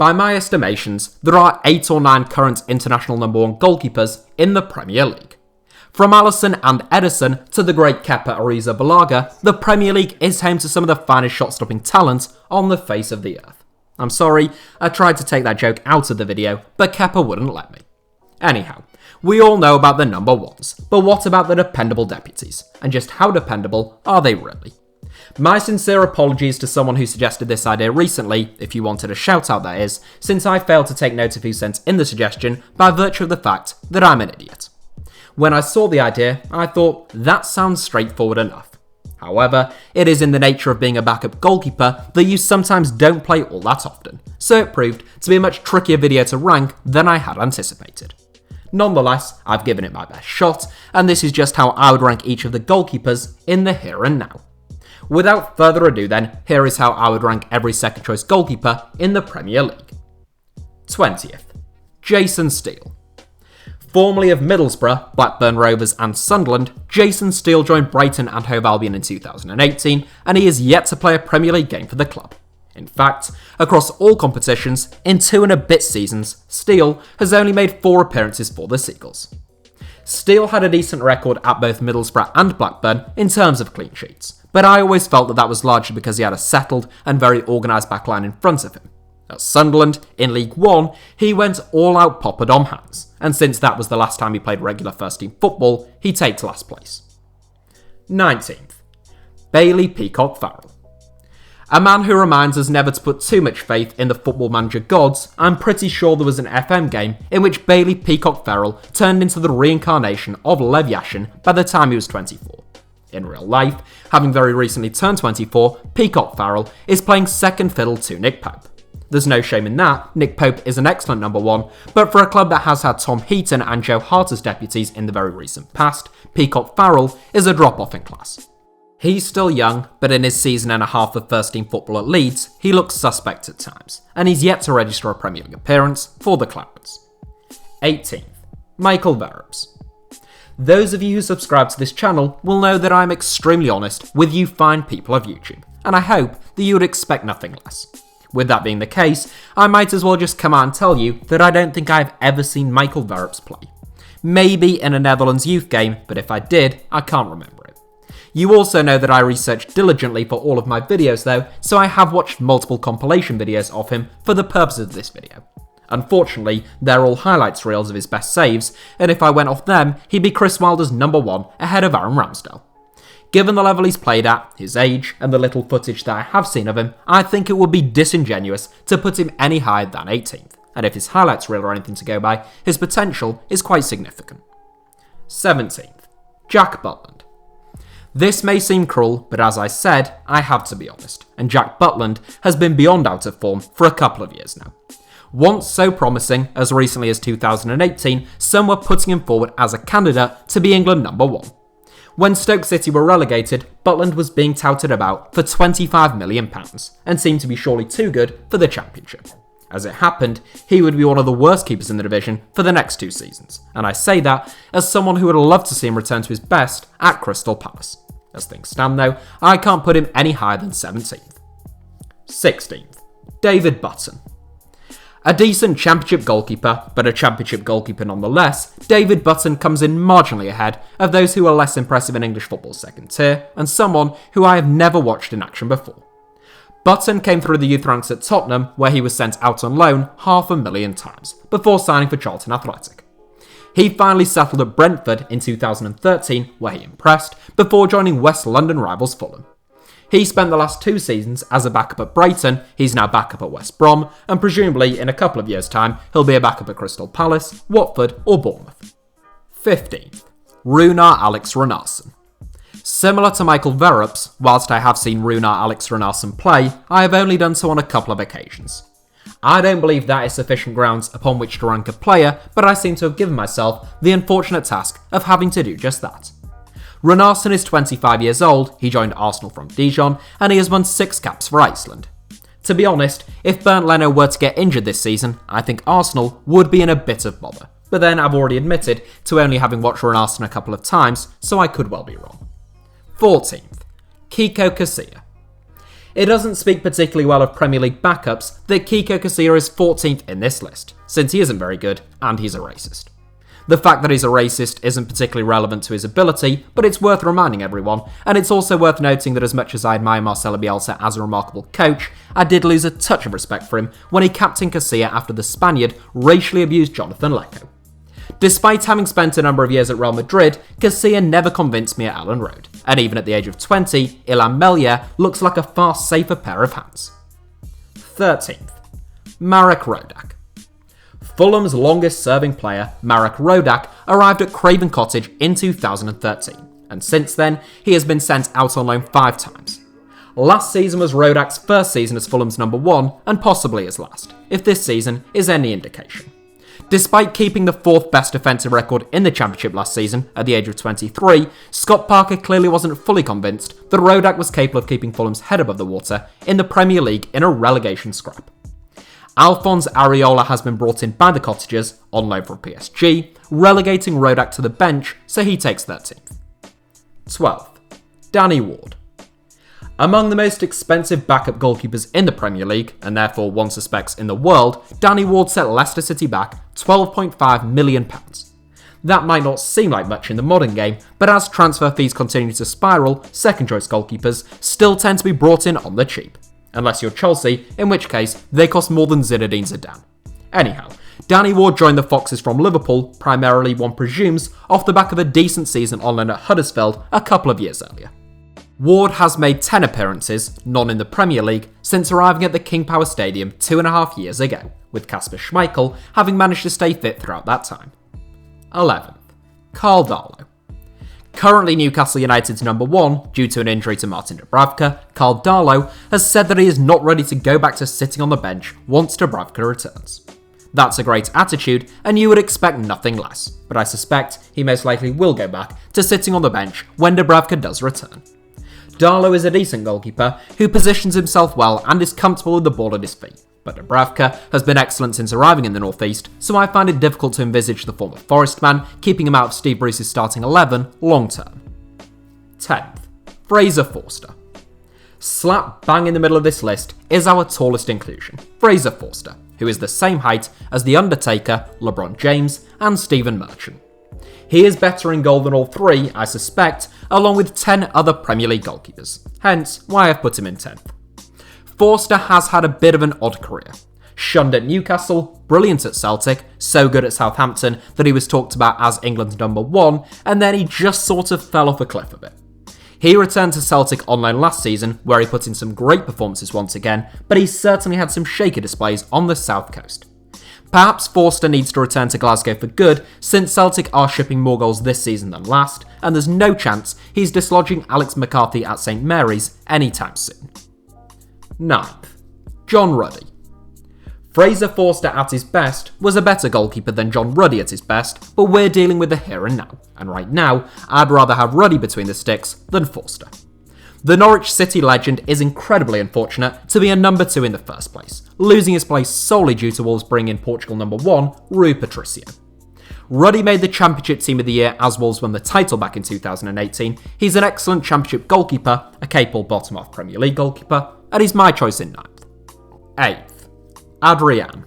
By my estimations, there are 8 or 9 current international number 1 goalkeepers in the Premier League. From Alisson and Henderson to the great Kepa Arrizabalaga, the Premier League is home to some of the finest shot-stopping talent on the face of the earth. I'm sorry, I tried to take that joke out of the video, but Kepa wouldn't let me. Anyhow, we all know about the number 1s, but what about the dependable deputies? And just how dependable are they really? My sincere apologies to someone who suggested this idea recently, if you wanted a shout out that is, since I failed to take note of who sent in the suggestion by virtue of the fact that I'm an idiot. When I saw the idea, I thought, that sounds straightforward enough. However, it is in the nature of being a backup goalkeeper that you sometimes don't play all that often, so it proved to be a much trickier video to rank than I had anticipated. Nonetheless, I've given it my best shot, and this is just how I would rank each of the goalkeepers in the here and now. Without further ado then, here is how I would rank every second choice goalkeeper in the Premier League. 20th, Jason Steele. Formerly of Middlesbrough, Blackburn Rovers and Sunderland, Jason Steele joined Brighton and Hove Albion in 2018, and he is yet to play a Premier League game for the club. In fact, across all competitions, in 2 and a bit seasons, Steele has only made 4 appearances for the Seagulls. Steele had a decent record at both Middlesbrough and Blackburn in terms of clean sheets, but I always felt that was largely because he had a settled and very organised backline in front of him. At Sunderland, in League One, he went all-out Poppadom hands, and since that was the last time he played regular first-team football, he takes last place. 19th, Bailey Peacock-FARRELL. A man who reminds us never to put too much faith in the football manager gods, I'm pretty sure there was an FM game in which Bailey Peacock-FARRELL turned into the reincarnation of Lev Yashin by the time he was 24. In real life, having very recently turned 24, Peacock-FARRELL is playing second fiddle to Nick Pope. There's no shame in that, Nick Pope is an excellent number 1, but for a club that has had Tom Heaton and Joe Hart as deputies in the very recent past, Peacock-FARRELL is a drop-off in class. He's still young, but in his season and a half of first-team football at Leeds, he looks suspect at times, and he's yet to register a Premier League appearance for the Clouds. 18th, Michael VERRIPS. Those of you who subscribe to this channel will know that I'm extremely honest with you fine people of YouTube, and I hope that you would expect nothing less. With that being the case, I might as well just come out and tell you that I don't think I've ever seen Michael VERRIPS play. Maybe in a Netherlands youth game, but if I did, I can't remember it. You also know that I researched diligently for all of my videos though, so I have watched multiple compilation videos of him for the purposes of this video. Unfortunately, they're all highlights reels of his best saves, and if I went off them, he'd be Chris Wilder's number 1 ahead of Aaron Ramsdale. Given the level he's played at, his age, and the little footage that I have seen of him, I think it would be disingenuous to put him any higher than 18th, and if his highlights reel are anything to go by, his potential is quite significant. 17th, Jack Butland. This may seem cruel, but as I said, I have to be honest, and Jack Butland has been beyond out of form for a couple of years now. Once so promising, as recently as 2018, some were putting him forward as a candidate to be England number 1. When Stoke City were relegated, Butland was being touted about for £25 million and seemed to be surely too good for the Championship. As it happened, he would be one of the worst keepers in the division for the next 2 seasons, and I say that as someone who would love to see him return to his best at Crystal Palace. As things stand though, I can't put him any higher than 17th. 16th, David Button. A decent Championship goalkeeper, but a Championship goalkeeper nonetheless, David Button comes in marginally ahead of those who are less impressive in English football's second tier, and someone who I have never watched in action before. Button came through the youth ranks at Tottenham, where he was sent out on loan 500,000 times, before signing for Charlton Athletic. He finally settled at Brentford in 2013, where he impressed, before joining West London rivals Fulham. He spent the last 2 seasons as a backup at Brighton, he's now backup at West Brom, and presumably in a couple of years' time, he'll be a backup at Crystal Palace, Watford or Bournemouth. 15th, RUNAR Alex RUNARSSON. Similar to Michael VERRIPS, whilst I have seen RUNAR Alex RUNARSSON play, I have only done so on a couple of occasions. I don't believe that is sufficient grounds upon which to rank a player, but I seem to have given myself the unfortunate task of having to do just that. RUNARSSON is 25 years old, he joined Arsenal from Dijon, and he has won 6 caps for Iceland. To be honest, if Bernd Leno were to get injured this season, I think Arsenal would be in a bit of bother. But then I've already admitted to only having watched RUNARSSON a couple of times, so I could well be wrong. 14th, Kiko Casilla. It doesn't speak particularly well of Premier League backups that Kiko Casilla is 14th in this list, since he isn't very good and he's a racist. The fact that he's a racist isn't particularly relevant to his ability, but it's worth reminding everyone, and it's also worth noting that as much as I admire Marcelo Bielsa as a remarkable coach, I did lose a touch of respect for him when he captained Casilla after the Spaniard racially abused Jonathan Lecco. Despite having spent a number of years at Real Madrid, Casilla never convinced me at Ellen Road, and even at the age of 20, Ilham Melier looks like a far safer pair of hands. 13th. Marek RODAK. Fulham's longest-serving player, Marek RODAK, arrived at Craven Cottage in 2013, and since then, he has been sent out on loan 5 times. Last season was RODAK's first season as Fulham's number 1, and possibly his last, if this season is any indication. Despite keeping the 4th best defensive record in the Championship last season, at the age of 23, Scott Parker clearly wasn't fully convinced that RODAK was capable of keeping Fulham's head above the water in the Premier League in a relegation scrap. Alphonse Areola has been brought in by the Cottagers, on loan from PSG, relegating RODAK to the bench, so he takes 13th. 12th. Danny Ward. Among the most expensive backup goalkeepers in the Premier League, and therefore one suspects in the world, Danny Ward set Leicester City back £12.5 million. That might not seem like much in the modern game, but as transfer fees continue to spiral, second-choice goalkeepers still tend to be brought in on the cheap. Unless you're Chelsea, in which case they cost more than Zinedine Zidane. Anyhow, Danny Ward joined the Foxes from Liverpool, primarily one presumes, off the back of a decent season on loan at Huddersfield a couple of years earlier. Ward has made 10 appearances, none in the Premier League, since arriving at the King Power Stadium 2.5 years ago, with Kasper Schmeichel having managed to stay fit throughout that time. 11th. KARL DARLOW. Currently Newcastle United's number 1, due to an injury to Martin Dubravka, KARL DARLOW has said that he is not ready to go back to sitting on the bench once Dubravka returns. That's a great attitude, and you would expect nothing less, but I suspect he most likely will go back to sitting on the bench when Dubravka does return. Darlow is a decent goalkeeper who positions himself well and is comfortable with the ball at his feet, but Dubravka has been excellent since arriving in the northeast, so I find it difficult to envisage the former Forest man keeping him out of Steve Bruce's starting 11 long term. 10th. Fraser Forster. Slap bang in the middle of this list is our tallest inclusion, Fraser Forster, who is the same height as The Undertaker, LeBron James, and Stephen Merchant. He is better in goal than all 3, I suspect, along with 10 other Premier League goalkeepers, hence why I've put him in 10th. Forster has had a bit of an odd career. Shunned at Newcastle, brilliant at Celtic, so good at Southampton that he was talked about as England's number 1, and then he just sort of fell off a cliff a bit. He returned to Celtic on loan last season, where he put in some great performances once again, but he certainly had some shaky displays on the south coast. Perhaps Forster needs to return to Glasgow for good, since Celtic are shipping more goals this season than last, and there's no chance he's dislodging Alex McCarthy at St Mary's anytime soon. 9th. John Ruddy. Fraser Forster at his best was a better goalkeeper than John Ruddy at his best, but we're dealing with the here and now, and right now, I'd rather have Ruddy between the sticks than Forster. The Norwich City legend is incredibly unfortunate to be a number 2 in the first place, losing his place solely due to Wolves bringing in Portugal number 1, Rui Patricio. Ruddy made the Championship Team of the Year as Wolves won the title back in 2018. He's an excellent Championship goalkeeper, a capable bottom-half Premier League goalkeeper, and he's my choice in 9th. 8th. ADRIAN.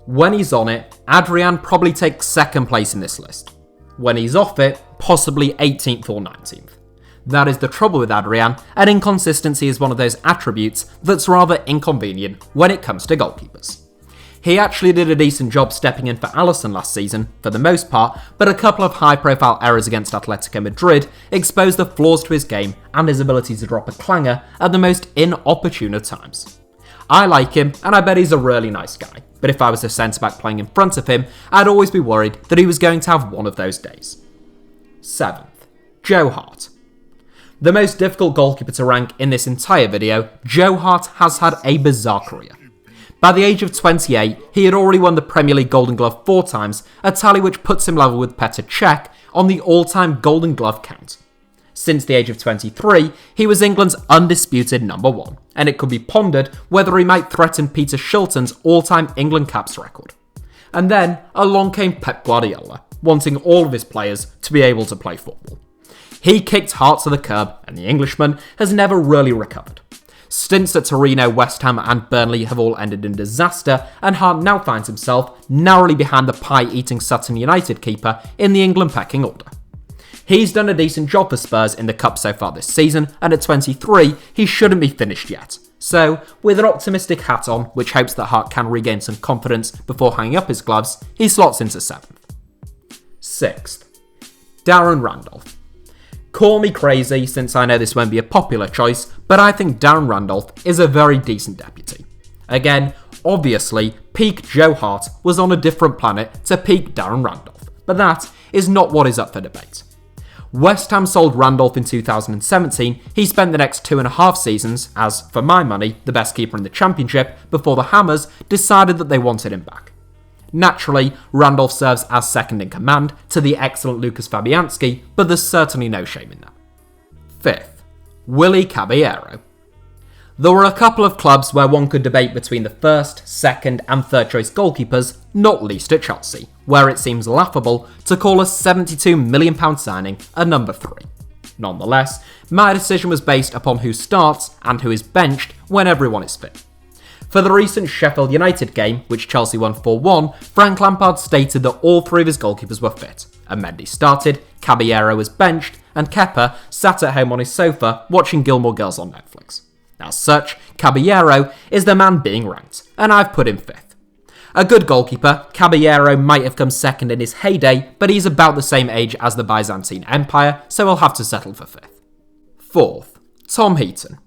When he's on it, ADRIAN probably takes 2nd place in this list. When he's off it, possibly 18th or 19th. That is the trouble with ADRIAN, and inconsistency is one of those attributes that's rather inconvenient when it comes to goalkeepers. He actually did a decent job stepping in for Alisson last season, for the most part, but a couple of high-profile errors against Atletico Madrid exposed the flaws to his game and his ability to drop a clanger at the most inopportune of times. I like him, and I bet he's a really nice guy, but if I was a centre-back playing in front of him, I'd always be worried that he was going to have one of those days. 7th. Joe Hart. The most difficult goalkeeper to rank in this entire video, Joe Hart has had a bizarre career. By the age of 28, he had already won the Premier League Golden Glove 4 times, a tally which puts him level with Petr Cech on the all-time Golden Glove count. Since the age of 23, he was England's undisputed number 1, and it could be pondered whether he might threaten Peter Shilton's all-time England caps record. And then, along came Pep Guardiola, wanting all of his players to be able to play football. He kicked Hart to the curb, and the Englishman has never really recovered. Stints at Torino, West Ham and Burnley have all ended in disaster, and Hart now finds himself narrowly behind the pie-eating Sutton United keeper in the England pecking order. He's done a decent job for Spurs in the Cup so far this season, and at 23, he shouldn't be finished yet. So, with an optimistic hat on, which hopes that Hart can regain some confidence before hanging up his gloves, he slots into 7th. 6th. Darren Randolph. Call me crazy since I know this won't be a popular choice, but I think Darren Randolph is a very decent deputy. Again, obviously, peak Joe Hart was on a different planet to peak Darren Randolph, but that is not what is up for debate. West Ham sold Randolph in 2017, he spent the next 2.5 seasons as, for my money, the best keeper in the Championship before the Hammers decided that they wanted him back. Naturally, Randolph serves as second in command to the excellent Lucas Fabianski, but there's certainly no shame in that. 5th. Willy Caballero. There were a couple of clubs where one could debate between the first, second and third choice goalkeepers, not least at Chelsea, where it seems laughable to call a £72 million signing a number 3. Nonetheless, my decision was based upon who starts and who is benched when everyone is fit. For the recent Sheffield United game, which Chelsea won 4-1, Frank Lampard stated that all 3 of his goalkeepers were fit, and Mendy started, Caballero was benched, and Kepa sat at home on his sofa watching Gilmore Girls on Netflix. As such, Caballero is the man being ranked, and I've put him 5th. A good goalkeeper, Caballero might have come second in his heyday, but he's about the same age as the Byzantine Empire, so he'll have to settle for 5th. 4th. Tom Heaton.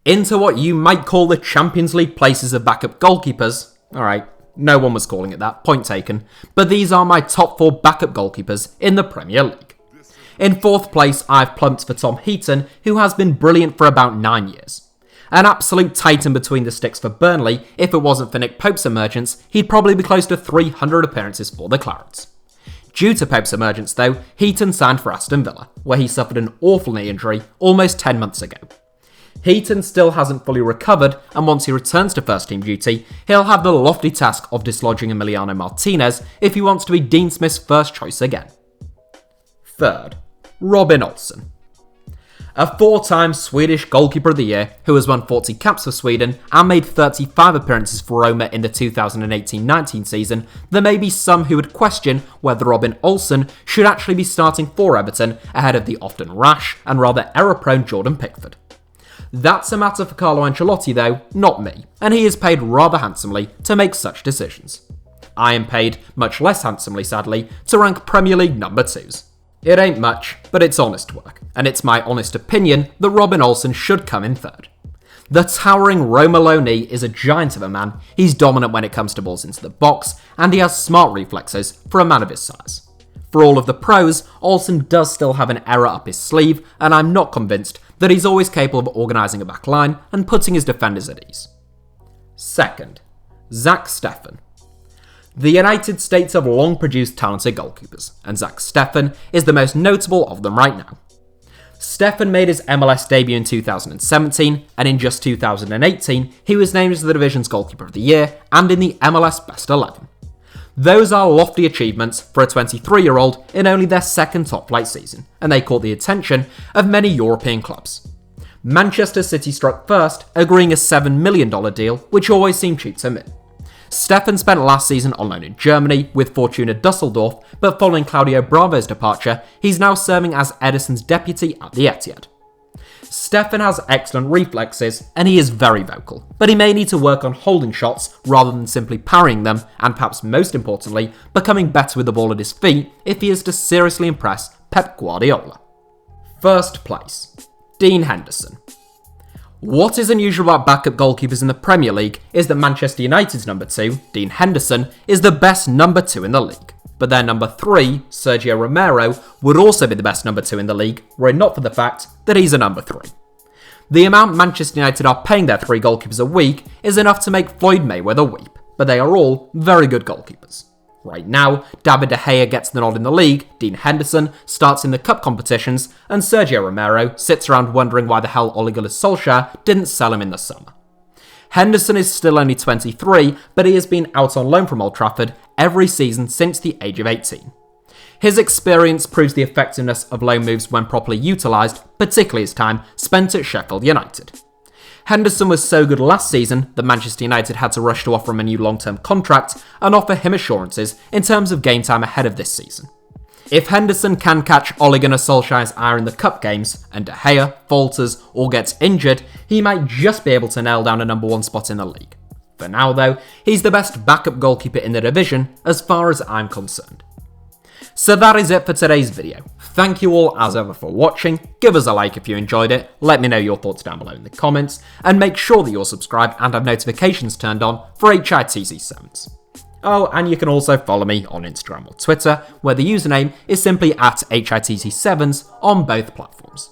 Into what you might call the Champions League places of backup goalkeepers. Alright, no one was calling it that, point taken, but these are my top 4 backup goalkeepers in the Premier League. In 4th place, I've plumped for Tom Heaton, who has been brilliant for about 9 years. An absolute titan between the sticks for Burnley. If it wasn't for Nick Pope's emergence, he'd probably be close to 300 appearances for the Clarets. Due to Pope's emergence though, Heaton signed for Aston Villa, where he suffered an awful knee injury almost 10 months ago. Heaton still hasn't fully recovered, and once he returns to first team duty, he'll have the lofty task of dislodging Emiliano Martinez if he wants to be Dean Smith's first choice again. 3rd. Robin Olsen. A 4-time Swedish Goalkeeper of the Year who has won 40 caps for Sweden and made 35 appearances for Roma in the 2018-19 season, there may be some who would question whether Robin Olsen should actually be starting for Everton ahead of the often rash and rather error-prone Jordan Pickford. That's a matter for Carlo Ancelotti though, not me, and he is paid rather handsomely to make such decisions. I am paid much less handsomely, sadly, to rank Premier League number 2s. It ain't much, but it's honest work, and it's my honest opinion that Robin Olsen should come in 3rd. The towering Roma loanee is a giant of a man, he's dominant when it comes to balls into the box, and he has smart reflexes for a man of his size. For all of the pros, Olsen does still have an error up his sleeve, and I'm not convinced that he's always capable of organising a back line and putting his defenders at ease. 2nd. ZACK STEFFEN. The United States have long produced talented goalkeepers, and ZACK STEFFEN is the most notable of them right now. STEFFEN made his MLS debut in 2017, and in just 2018, he was named as the division's Goalkeeper of the Year and in the MLS Best 11. Those are lofty achievements for a 23-year-old in only their 2nd top-flight season, and they caught the attention of many European clubs. Manchester City struck first, agreeing a $7 million deal, which always seemed cheap to me. Steffen spent last season on loan in Germany with Fortuna Dusseldorf, but following Claudio Bravo's departure, he's now serving as Ederson's deputy at the Etihad. Steffen has excellent reflexes and he is very vocal, but he may need to work on holding shots rather than simply parrying them, and perhaps most importantly, becoming better with the ball at his feet if he is to seriously impress Pep Guardiola. 1st place. Dean Henderson. What is unusual about backup goalkeepers in the Premier League is that Manchester United's number 2, Dean Henderson, is the best number 2 in the league. But their number 3, Sergio Romero, would also be the best number 2 in the league, were it not for the fact that he's a number 3. The amount Manchester United are paying their 3 goalkeepers a week is enough to make Floyd Mayweather weep, but they are all very good goalkeepers. Right now, David De Gea gets the nod in the league, Dean Henderson starts in the cup competitions, and Sergio Romero sits around wondering why the hell Ole Gunnar Solskjaer didn't sell him in the summer. Henderson is still only 23, but he has been out on loan from Old Trafford every season since the age of 18. His experience proves the effectiveness of loan moves when properly utilised, particularly his time spent at Sheffield United. Henderson was so good last season that Manchester United had to rush to offer him a new long-term contract and offer him assurances in terms of game time ahead of this season. If Henderson can catch Ole Gunnar Solskjaer's eye in the cup games, and De Gea falters or gets injured, he might just be able to nail down a number 1 spot in the league. For now though, he's the best backup goalkeeper in the division as far as I'm concerned. So that is it for today's video. Thank you all as ever for watching, give us a like if you enjoyed it, let me know your thoughts down below in the comments, and make sure that you're subscribed and have notifications turned on for HITC Sevens. Oh, and you can also follow me on Instagram or Twitter, where the username is simply @HITC Sevens on both platforms.